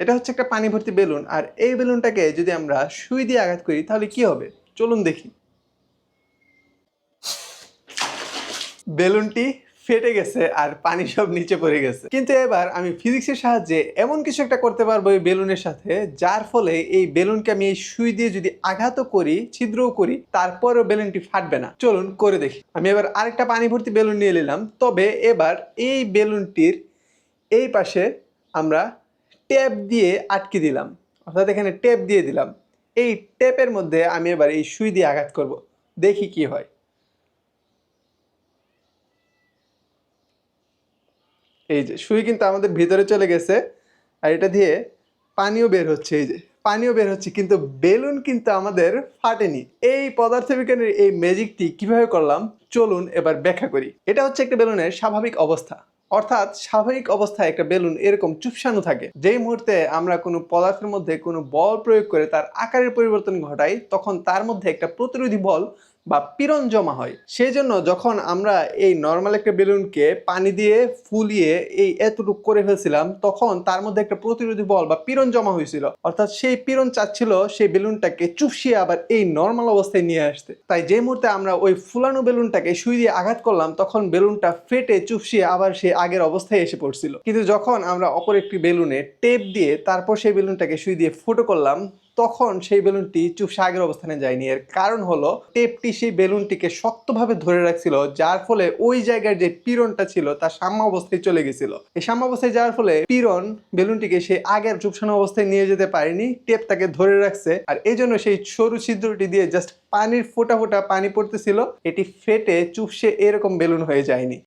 এটা হচ্ছে একটা পানি ভর্তি বেলুন, আর এই বেলুনটাকে যদি আমরা সুই দিয়ে আঘাত করি তাহলে কি হবে চলুন দেখি। বেলুনটি ফেটে গেছে আর পানি সব নিচে পড়ে গেছে। কিন্তু এবার আমি ফিজিক্সের সাহায্যে এমন কিছু একটা করতে পারবো এই বেলুনের সাথে, যার ফলে এই বেলুনকে আমি এই সুই দিয়ে যদি আঘাতও করি, ছিদ্রও করি, তারপরেও বেলুনটি ফাটবে না। চলুন করে দেখি। আমি এবার আরেকটা পানি ভর্তি বেলুন নিয়ে নিলাম, তবে এবার এই বেলুনটির এই পাশে আমরা টেপ দিয়ে আটকে দিলাম, অর্থাৎ এখানে টেপ দিয়ে দিলাম। এই টেপের মধ্যে আমি এবার এই সুই দিয়ে আঘাত করব, দেখি কি হয়। এই যে সুই কিন্তু আমাদের ভিতরে চলে গেছে, আর এটা দিয়ে পানিও বের হচ্ছে। এই যে পানিও বের হচ্ছে, কিন্তু বেলুন কিন্তু আমাদের ফাটেনি। এই পদার্থবিজ্ঞানের এই ম্যাজিকটি কিভাবে করলাম চলুন এবার ব্যাখ্যা করি। এটা হচ্ছে একটা বেলুনের স্বাভাবিক অবস্থা, অর্থাৎ স্বাভাবিক অবস্থায় একটা বেলুন এরকম চুপসানো থাকে। যেই মুহূর্তে আমরা কোনো পদার্থের মধ্যে কোনো বল প্রয়োগ করে তার আকারের পরিবর্তন ঘটাই, তখন তার মধ্যে একটা প্রতিরোধী বল বা পীড়ন জমা হয়। সেই জন্য যখন আমরা এই নর্মাল একটা বেলুনকে পানি দিয়ে ফুলিয়ে এই এতটুকু করে ফেলছিলাম, তখন তার মধ্যে একটা প্রতিরোধী বল বা পীড়ন জমা হয়েছিল, অর্থাৎ সেই পীড়ন চাচ্ছিল সেই বেলুনটাকে চুপসিয়ে আবার এই নর্মাল অবস্থায় নিয়ে আসতে। তাই যে মুহূর্তে আমরা ওই ফুলানো বেলুনটাকে সুই দিয়ে আঘাত করলাম, তখন বেলুনটা ফেটে চুপসিয়ে আবার সেই আগের অবস্থায় এসে পড়ছিল। কিন্তু যখন আমরা অপর একটি বেলুনে টেপ দিয়ে তারপর সেই বেলুনটাকে সুই দিয়ে ফুটো করলাম, তখন সেই বেলুনটি চুপসে আগের অবস্থানে যায়নি। এর কারণ হলো টেপটি সেই বেলুনটিকে শক্তভাবে ধরে রাখছিল, যার ফলে ওই জায়গার যে পীড়নটা ছিল তা সাম্য অবস্থায় চলে গেছিল। এই সাম্য অবস্থায় যাওয়ার ফলে পীড়ন বেলুনটিকে সেই আগের চুপসানো অবস্থায় নিয়ে যেতে পারেনি, টেপ তাকে ধরে রাখছে। আর এই জন্য সেই সরু ছিদ্রটি দিয়ে জাস্ট পানির ফোঁটা ফোঁটা পানি পড়তেছিল, এটি ফেটে চুপসে এরকম বেলুন হয়ে যায়নি।